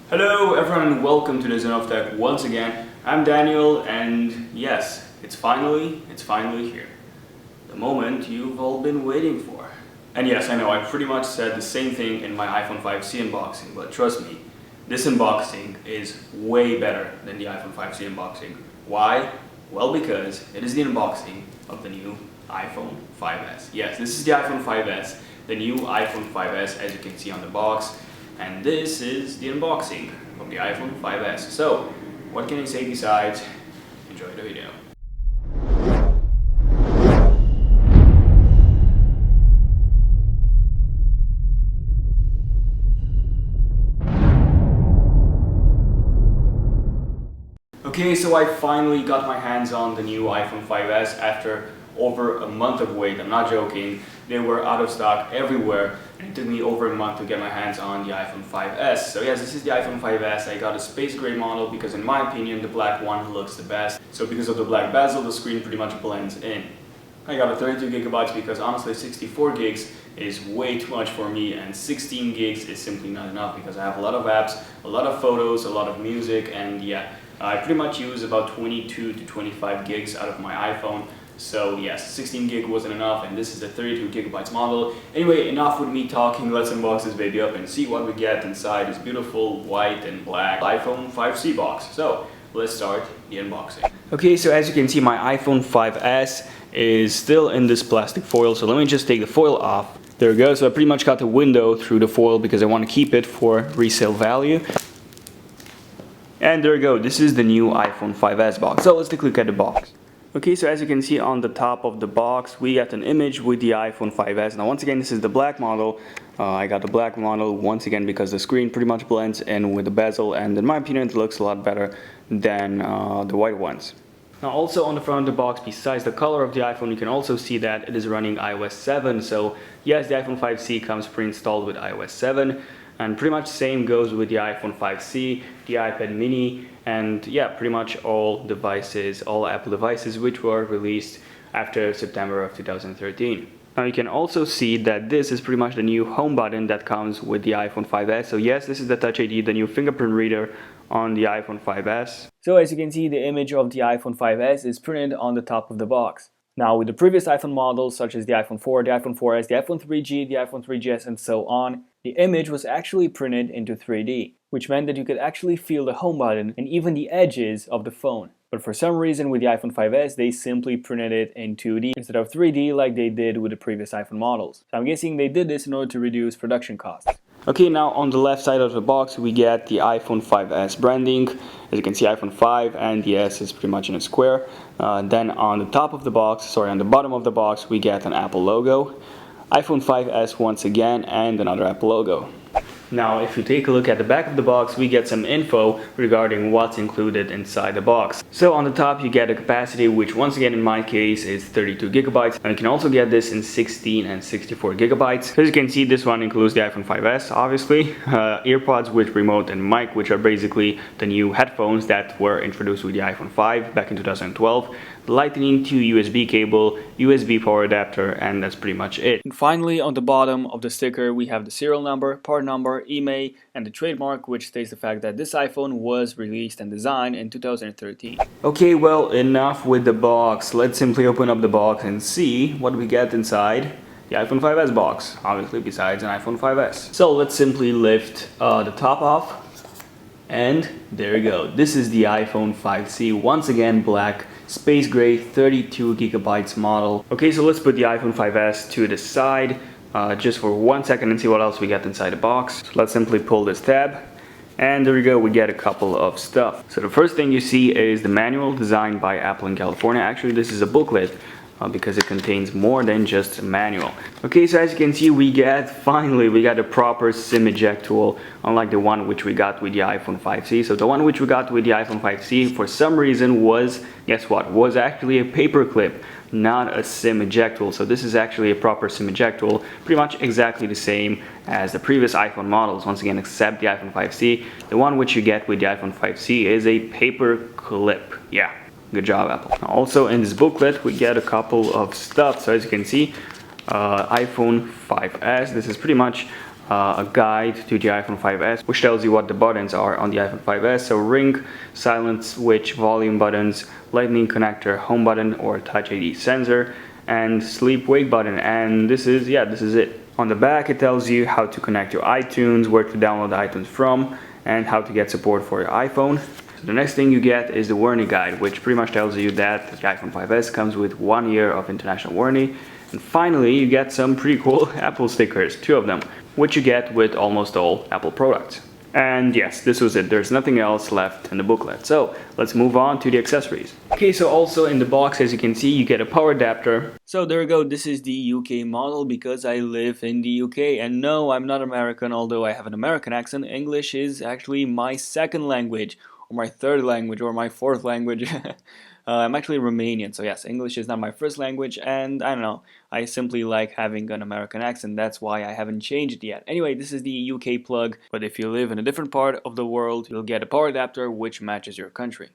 Hello everyone and welcome to the Zone of Tech once again. I'm Daniel and yes, it's finally here. The moment you've all been waiting for. And yes, I know I pretty much said the same thing in my iPhone 5C unboxing, but trust me, this unboxing is way better than the iPhone 5C unboxing. Why? Well, because it is the unboxing of the new iPhone 5S. Yes, this is the iPhone 5S, the new iPhone 5S as you can see on the box. And this is the unboxing of the iPhone 5S. So, what can I say besides enjoy the video? Okay, so I finally got my hands on the new iPhone 5S after over a month of wait. I'm not joking. They were out of stock everywhere and it took me over a month to get my hands on the iPhone 5S. So yes, this is the iPhone 5S. I got a space gray model because in my opinion the black one looks the best. So because of the black bezel, the screen pretty much blends in. I got a 32 gigabytes because honestly 64 gigs is way too much for me and 16 gigs is simply not enough because I have a lot of apps, a lot of photos, a lot of music, and yeah, I pretty much use about 22 to 25 gigs out of my iPhone. So yes, 16 gig wasn't enough and this is the 32 gigabytes model. Anyway, enough with me talking, let's unbox this baby up and see what we get inside this beautiful white and black iPhone 5C box. So let's start the unboxing. Okay, so as you can see my iPhone 5S is still in this plastic foil, so let me just take the foil off. There we go, so I pretty much got the window through the foil because I want to keep it for resale value. And there we go, this is the new iPhone 5S box. So let's take a look at the box. Okay, so as you can see on the top of the box, we got an image with the iPhone 5S. Now once again, this is the black model. I got the black model once again because the screen pretty much blends in with the bezel, and in my opinion it looks a lot better than the white ones. Now also on the front of the box, besides the color of the iPhone, you can also see that it is running iOS 7. So yes, the iPhone 5C comes pre-installed with iOS 7. And pretty much same goes with the iPhone 5C, the iPad mini, and yeah, pretty much all devices, all Apple devices which were released after September of 2013. Now you can also see that this is pretty much the new home button that comes with the iPhone 5S. So yes, this is the Touch ID, the new fingerprint reader on the iPhone 5S. So as you can see, the image of the iPhone 5S is printed on the top of the box. Now with the previous iPhone models such as the iPhone 4, the iPhone 4S, the iPhone 3G, the iPhone 3GS and so on, the image was actually printed into 3D, which meant that you could actually feel the home button and even the edges of the phone. But for some reason with the iPhone 5S, they simply printed it in 2D instead of 3D like they did with the previous iPhone models. So I'm guessing they did this in order to reduce production costs. Okay, now on the left side of the box we get the iPhone 5S branding. As you can see, iPhone 5 and the S is pretty much in a square. Then on the top of the box, on the bottom of the box, we get an Apple logo, iPhone 5S once again, and another Apple logo. Now if you take a look at the back of the box, we get some info regarding what's included inside the box. So on the top you get a capacity which once again in my case is 32 gigabytes, and you can also get this in 16 and 64 gigabytes. As you can see, this one includes the iPhone 5S obviously, EarPods with remote and mic, which are basically the new headphones that were introduced with the iPhone 5 back in 2012. Lightning to USB cable, USB power adapter, and that's pretty much it. And finally, on the bottom of the sticker we have the serial number, part number, email, and the trademark, which states the fact that this iPhone was released and designed in 2013. Okay, well, enough with the box. Let's simply open up the box and see what we get inside the iPhone 5S box, obviously besides an iPhone 5S. So let's simply lift the top off, and there you go. This is the iPhone 5C, once again black, space gray, 32 gigabytes model. Okay, so let's put the iPhone 5S to the side just for 1 second and see what else we get inside the box. So let's simply pull this tab, and there we go, we get a couple of stuff. So the first thing you see is the manual designed by Apple in California. Actually, this is a booklet because it contains more than just a manual. Okay, so as you can see, finally we got a proper SIM eject tool, unlike the one which we got with the iPhone 5C. So the one which we got with the iPhone 5C for some reason was, guess what, was actually a paper clip, not a SIM eject tool. So this is actually a proper SIM eject tool, pretty much exactly the same as the previous iPhone models, once again except the iPhone 5C. The one which you get with the iPhone 5C is a paper clip. Yeah. Good job, Apple. Also in this booklet we get a couple of stuff. So as you can see, iPhone 5S, this is pretty much a guide to the iPhone 5s, which tells you what the buttons are on the iPhone 5s. So ring, silent switch, volume buttons, lightning connector, home button or touch ID sensor, and sleep wake button. And this is it. On the back it tells you how to connect your iTunes, where to download the iTunes from, and how to get support for your iPhone. So the next thing you get is the warranty guide, which pretty much tells you that the iPhone 5s comes with 1 year of international warranty. And finally you get some pretty cool Apple stickers, 2 of them, which you get with almost all Apple products. And yes, this was it. There's nothing else left in the booklet. So let's move on to the accessories. Okay, so also in the box, as you can see, you get a power adapter. So there we go. This is the UK model because I live in the UK. And no, I'm not American, although I have an American accent. English is actually my second language, or my third language, or my fourth language. I'm actually Romanian, so yes, English is not my first language, and I don't know, I simply like having an American accent. That's why I haven't changed it yet. Anyway, this is the UK plug, but if you live in a different part of the world, you'll get a power adapter which matches your country.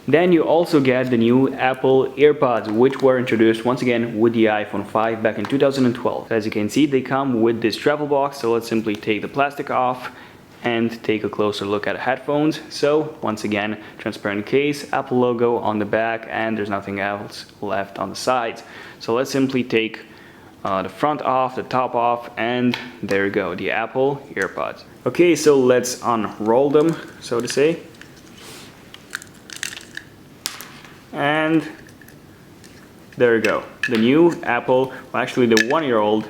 Then you also get the new Apple EarPods, which were introduced once again with the iPhone 5 back in 2012. As you can see, they come with this travel box, so let's simply take the plastic off and take a closer look at the headphones. So once again, transparent case, Apple logo on the back, and there's nothing else left on the sides. So let's simply take the front off, the top off, and there you go, the Apple EarPods. Okay, so let's unroll them, so to say. And there you go, the new Apple, well actually the 1-year-old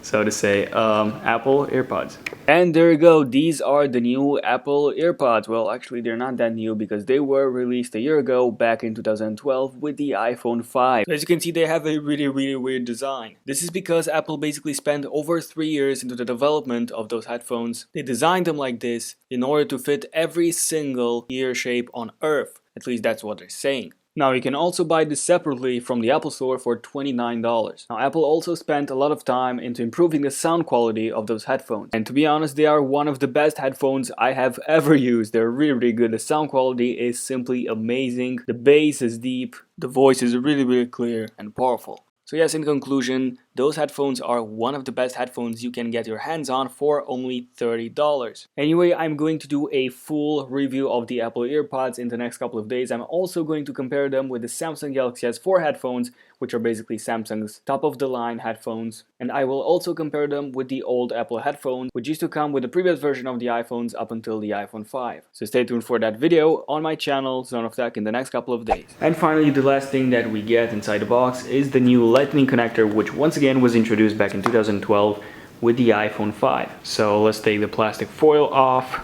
so to say, Apple EarPods. And there you go, these are the new Apple EarPods. Well, actually they're not that new because they were released a year ago, back in 2012 with the iPhone 5. So as you can see, they have a really weird design. This is because Apple basically spent over 3 years into the development of those headphones. They designed them like this in order to fit every single ear shape on Earth. At least that's what they're saying. Now you can also buy this separately from the Apple Store for $29. Now Apple also spent a lot of time into improving the sound quality of those headphones. And to be honest, they are one of the best headphones I have ever used. They're really good. The sound quality is simply amazing. The bass is deep. The voice is really clear and powerful. So yes, in conclusion, those headphones are one of the best headphones you can get your hands on for only $30. Anyway, I'm going to do a full review of the Apple EarPods in the next couple of days. I'm also going to compare them with the Samsung Galaxy S4 headphones, which are basically Samsung's top-of-the-line headphones. And I will also compare them with the old Apple headphones, which used to come with the previous version of the iPhones up until the iPhone 5. So stay tuned for that video on my channel, Zone of Tech, in the next couple of days. And finally, the last thing that we get inside the box is the new Lightning connector, which once again was introduced back in 2012 with the iPhone 5. So let's take the plastic foil off.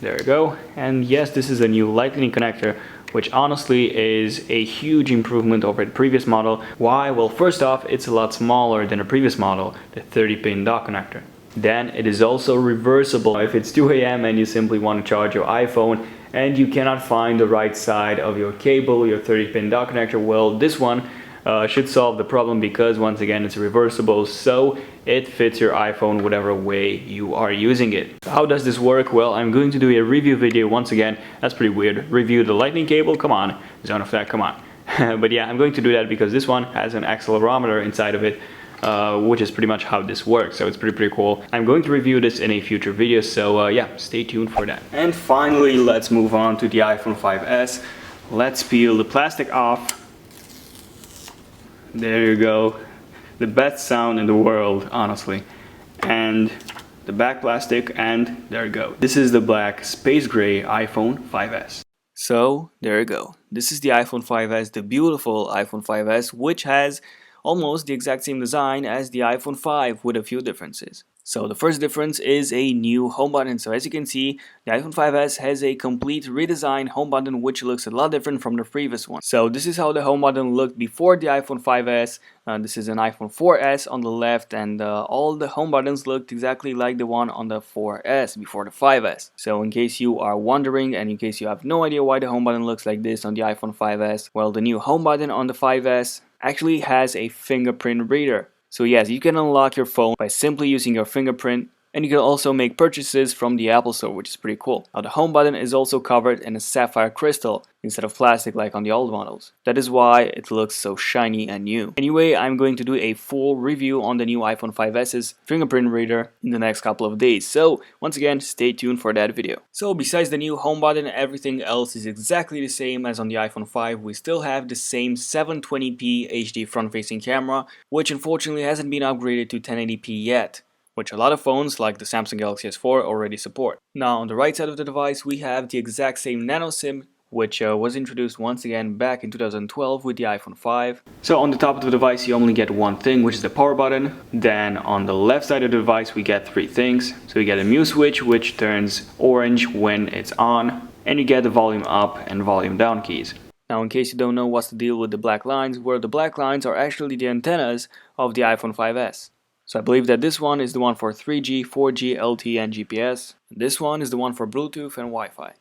There we go. And yes, this is a new Lightning connector, which honestly is a huge improvement over the previous model. Why? Well, first off, it's a lot smaller than the previous model, the 30-pin dock connector. Then it is also reversible. If it's 2 AM and you simply want to charge your iPhone and you cannot find the right side of your cable, your 30-pin dock connector, well, this one should solve the problem because once again it's reversible, so it fits your iPhone whatever way you are using it. So how does this work? Well, I'm going to do a review video once again. That's pretty weird. Review the Lightning cable? Come on, Zone of Tech, come on. But yeah, I'm going to do that because this one has an accelerometer inside of it, which is pretty much how this works. So it's pretty cool. I'm going to review this in a future video, so yeah, stay tuned for that. And finally, let's move on to the iPhone 5s. Let's peel the plastic off. There you go, the best sound in the world, honestly. And the back plastic, and there you go. This is the black space gray iPhone 5s. So there you go. This is the iPhone 5s, the beautiful iPhone 5s, which has almost the exact same design as the iPhone 5 with a few differences. So the first difference is a new home button. So as you can see, the iPhone 5s has a complete redesigned home button which looks a lot different from the previous one. So this is how the home button looked before the iPhone 5s. This is an iPhone 4s on the left, and all the home buttons looked exactly like the one on the 4s before the 5s. So in case you are wondering and in case you have no idea why the home button looks like this on the iPhone 5s, well, the new home button on the 5s actually has a fingerprint reader. So yes, you can unlock your phone by simply using your fingerprint. And you can also make purchases from the Apple Store, which is pretty cool. Now the home button is also covered in a sapphire crystal instead of plastic like on the old models. That is why it looks so shiny and new. Anyway, I'm going to do a full review on the new iPhone 5s's fingerprint reader in the next couple of days. So once again, stay tuned for that video. So besides the new home button, everything else is exactly the same as on the iPhone 5. We still have the same 720p HD front-facing camera, which unfortunately hasn't been upgraded to 1080p yet, which a lot of phones like the Samsung Galaxy S4 already support. Now on the right side of the device we have the exact same nano SIM, which was introduced once again back in 2012 with the iPhone 5. So on the top of the device you only get one thing, which is the power button. Then on the left side of the device we get three things. So you get a mute switch, which turns orange when it's on, and you get the volume up and volume down keys. Now in case you don't know what's the deal with the black lines, where the black lines are actually the antennas of the iPhone 5s. So I believe that this one is the one for 3G, 4G, LTE and GPS. This one is the one for Bluetooth and Wi-Fi.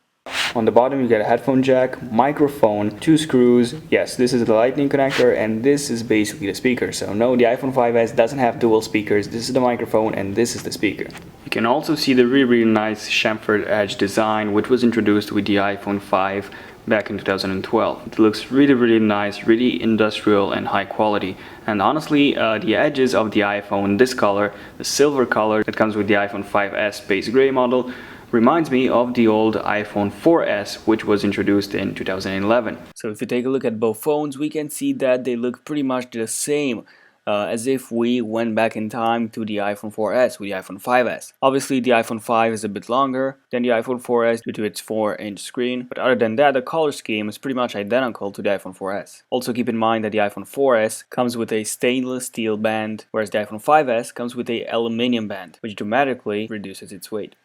On the bottom you get a headphone jack, microphone, two screws. Yes, this is the lightning connector and this is basically the speaker. So no, the iPhone 5s doesn't have dual speakers. This is the microphone and this is the speaker. You can also see the really nice chamfered edge design, which was introduced with the iPhone 5 back in 2012. It looks really nice, really industrial and high quality. And honestly, the edges of the iPhone, this color, the silver color that comes with the iPhone 5s space gray model, reminds me of the old iPhone 4S, which was introduced in 2011. So if you take a look at both phones, we can see that they look pretty much the same. As if we went back in time to the iPhone 4S with the iPhone 5s. Obviously the iPhone 5 is a bit longer than the iPhone 4S due to its 4-inch screen, but other than that the color scheme is pretty much identical to the iPhone 4S. Also keep in mind that the iPhone 4S comes with a stainless steel band, whereas the iPhone 5s comes with a aluminium band, which dramatically reduces its weight.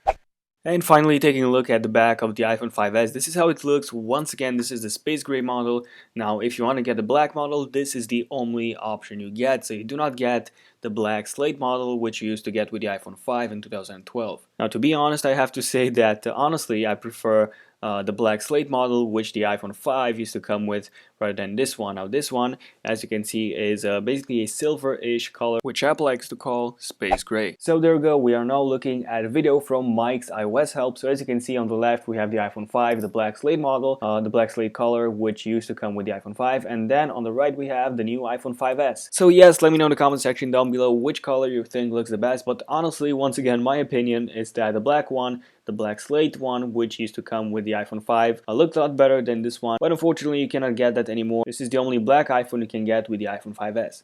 And finally, taking a look at the back of the iPhone 5s, this is how it looks. Once again, this is the space gray model. Now, if you want to get the black model, this is the only option you get. So you do not get the black slate model, which you used to get with the iPhone 5 in 2012. Now, to be honest, I have to say that honestly, I prefer the black slate model, which the iPhone 5 used to come with, rather than this one. Now this one, as you can see, is basically a silver-ish color, which Apple likes to call space gray. So there we go, we are now looking at a video from Mike's iOS help. So as you can see on the left we have the iPhone 5, the black slate model, the black slate color, which used to come with the iPhone 5, and then on the right we have the new iPhone 5s. So yes, let me know in the comment section down below which color you think looks the best, but honestly, once again, my opinion is that the black one, the black slate one, which used to come with the iPhone 5, looked a lot better than this one, but unfortunately you cannot get that anymore. This is the only black iPhone you can get with the iPhone 5s.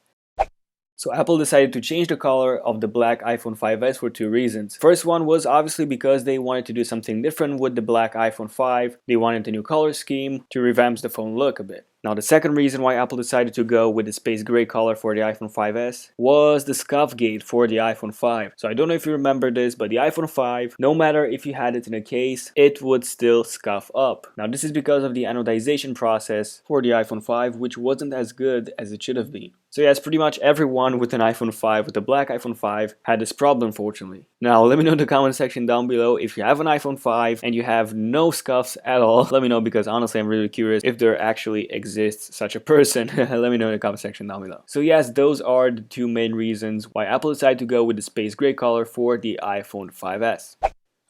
So Apple decided to change the color of the black iPhone 5s for two reasons. First one was obviously because they wanted to do something different with the black iPhone 5. They wanted a new color scheme to revamp the phone look a bit. Now the second reason why Apple decided to go with the space gray color for the iPhone 5s was the scuff gate for the iPhone 5. So I don't know if you remember this, but the iPhone 5, no matter if you had it in a case, it would still scuff up. Now this is because of the anodization process for the iPhone 5, which wasn't as good as it should have been. So yes, pretty much everyone with an iPhone 5, with a black iPhone 5, had this problem, fortunately. Now let me know in the comment section down below if you have an iPhone 5 and you have no scuffs at all. Let me know, because honestly I'm really curious if there actually exists such a person. Let me know in the comment section down below. So yes, those are the two main reasons why Apple decided to go with the space gray color for the iPhone 5s.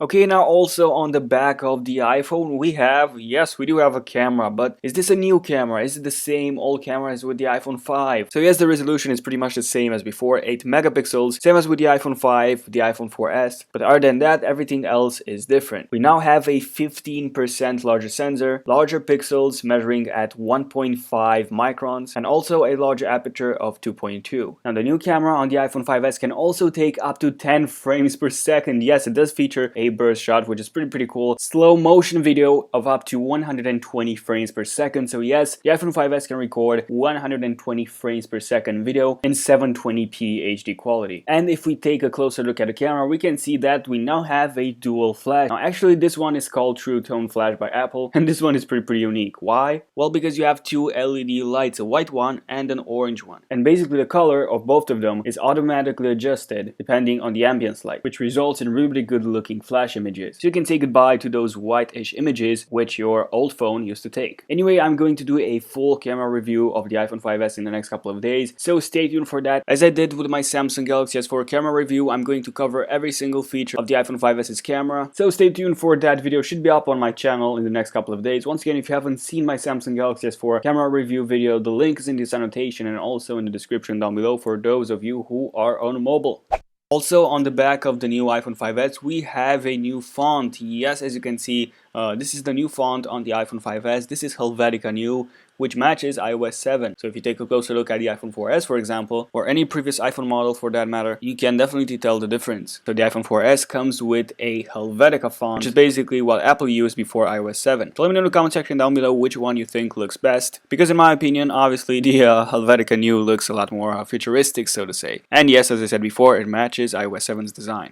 Okay, now also on the back of the iPhone we have, yes, we do have a camera, but is this a new camera? Is it the same old camera as with the iPhone 5? So yes, the resolution is pretty much the same as before, 8 megapixels, same as with the iPhone 5, the iPhone 4S, but other than that, everything else is different. We now have a 15% larger sensor, larger pixels measuring at 1.5 microns, and also a larger aperture of 2.2. Now the new camera on the iPhone 5s can also take up to 10 frames per second. Yes, it does feature a burst shot, which is pretty cool. Slow motion video of up to 120 frames per second. So yes, the iPhone 5s can record 120 frames per second video in 720p HD quality. And if we take a closer look at the camera, we can see that we now have a dual flash. Now actually this one is called True Tone Flash by Apple, and this one is pretty unique. Why? Well, because you have two LED lights, a white one and an orange one. And basically the color of both of them is automatically adjusted depending on the ambience light, which results in really good looking flash. flash images. So you can say goodbye to those whitish images which your old phone used to take. Anyway, I'm going to do a full camera review of the iPhone 5s in the next couple of days, so stay tuned for that. As I did with my Samsung Galaxy S4 camera review, I'm going to cover every single feature of the iPhone 5s's camera, so stay tuned for that. Video should be up on my channel in the next couple of days. Once again, if you haven't seen my Samsung Galaxy S4 camera review video, the link is in this annotation and also in the description down below for those of you who are on mobile. Also, on the back of the new iPhone 5s, we have a new font. Yes, as you can see, this is the new font on the iPhone 5s. This is Helvetica New, which matches iOS 7. So if you take a closer look at the iPhone 4s, for example, or any previous iPhone model for that matter, you can definitely tell the difference. So the iPhone 4s comes with a Helvetica font, which is basically what Apple used before iOS 7. So let me know in the comment section down below which one you think looks best, because in my opinion, obviously the Helvetica New looks a lot more futuristic, so to say. And yes, as I said before, it matches iOS 7's design.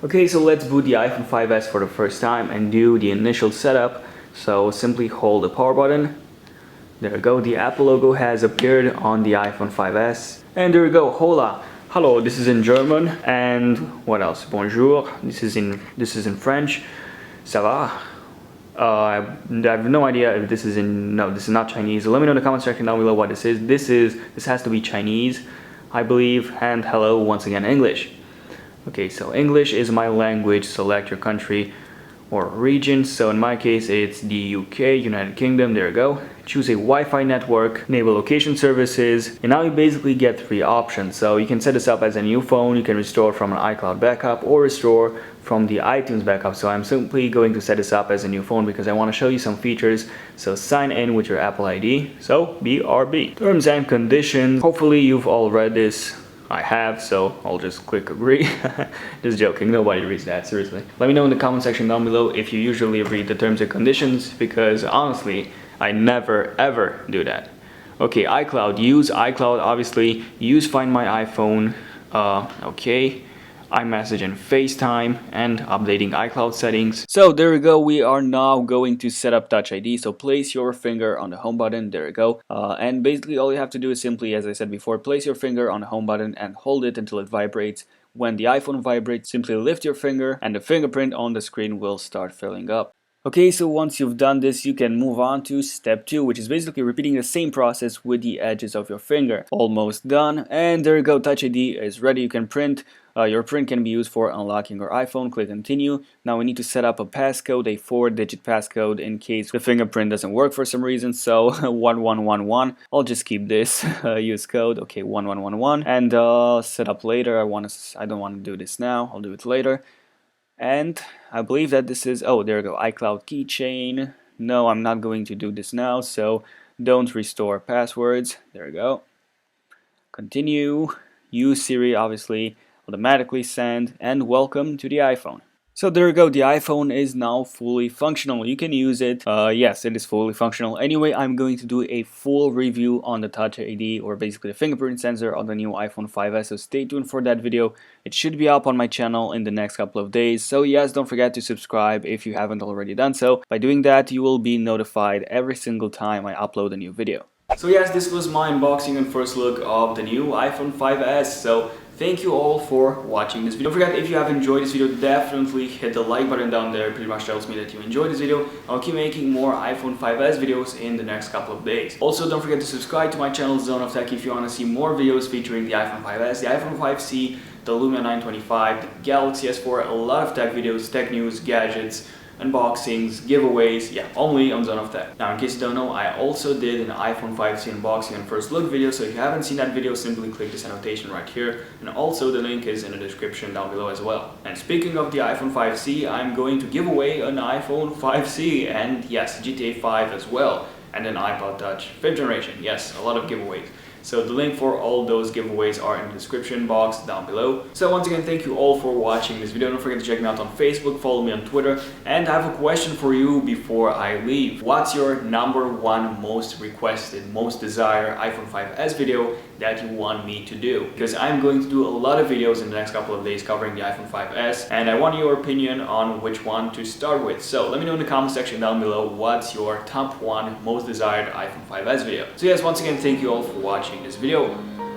Okay, so let's boot the iPhone 5s for the first time and do the initial setup. So simply hold the power button. There we go, the Apple logo has appeared on the iPhone 5s. And there we go, hola. Hello, this is in German. And what else? Bonjour. This is in French. Ça va? I have no idea if this is in... No, this is not Chinese. So let me know in the comment section down below what this is. This has to be Chinese, I believe. And hello, once again, English. Okay, so English is my language. Select your country or region. So in my case, it's the UK, United Kingdom. There we go. Choose a Wi-Fi network, enable location services, and now you basically get 3 options. So you can set this up as a new phone, you can restore from an iCloud backup or restore from the iTunes backup. So I'm simply going to set this up as a new phone because I want to show you some features. So sign in with your Apple ID. So BRB. Terms and conditions. Hopefully you've all read this. I have, so I'll just click agree. Just joking, nobody reads that, seriously. Let me know in the comment section down below if you usually read the terms and conditions, because honestly, I never ever do that. Okay, iCloud, use iCloud, obviously, use Find My iPhone, okay, iMessage and FaceTime, and updating iCloud settings. So there we go, we are now going to set up Touch ID. So place your finger on the home button, there we go. And basically all you have to do is simply, as I said before, place your finger on the home button and hold it until it vibrates. When the iPhone vibrates, simply lift your finger and the fingerprint on the screen will start filling up. Okay, so once you've done this, you can move on to step 2, which is basically repeating the same process with the edges of your finger. Almost done, and there you go, Touch ID is ready. You can print. Your print can be used for unlocking your iPhone. Click continue. Now we need to set up a passcode, a 4-digit passcode in case the fingerprint doesn't work for some reason. So 1111. I'll just keep this. Use code. Okay, 1111. And set up later. I don't want to do this now. I'll do it later. And I believe that this is, oh, there we go, iCloud keychain. No, I'm not going to do this now, so don't restore passwords. There we go. Continue. Use Siri, obviously. Automatically send, and welcome to the iPhone. So there you go, the iPhone is now fully functional. You can use it. Yes, it is fully functional. Anyway, I'm going to do a full review on the Touch ID, or basically the fingerprint sensor on the new iPhone 5s. So stay tuned for that video. It should be up on my channel in the next couple of days. So yes, don't forget to subscribe if you haven't already done so. By doing that, you will be notified every single time I upload a new video. So yes, this was my unboxing and first look of the new iPhone 5s. So thank you all for watching this video. Don't forget, if you have enjoyed this video, definitely hit the like button down there. It pretty much tells me that you enjoyed this video. I'll keep making more iPhone 5s videos in the next couple of days. Also, don't forget to subscribe to my channel Zone of Tech if you want to see more videos featuring the iPhone 5s, the iPhone 5C, the Lumia 925, the Galaxy S4, a lot of tech videos, tech news, gadgets, unboxings, giveaways, yeah, only on Zone of Tech. Now, in case you don't know, I also did an iPhone 5C unboxing and first look video, so if you haven't seen that video, simply click this annotation right here, and also the link is in the description down below as well. And speaking of the iPhone 5C, I'm going to give away an iPhone 5C, and yes, GTA 5 as well, and an iPod Touch 5th generation. Yes, a lot of giveaways. So the link for all those giveaways are in the description box down below. So once again, thank you all for watching this video. Don't forget to check me out on Facebook, follow me on Twitter, and I have a question for you before I leave. What's your #1 most requested, most desired iPhone 5s video that you want me to do? Because I'm going to do a lot of videos in the next couple of days covering the iPhone 5s, and I want your opinion on which one to start with. So let me know in the comment section down below what's your top 1 most desired iPhone 5s video. So yes, once again, thank you all for watching this video,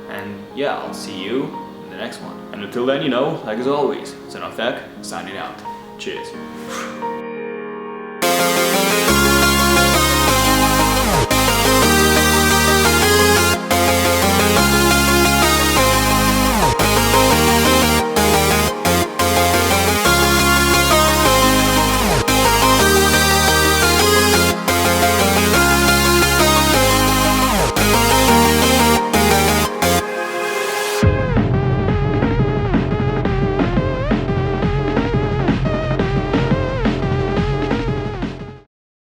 and yeah, I'll see you in the next one. And until then, you know, like as always, Zone of Tech signing out. Cheers.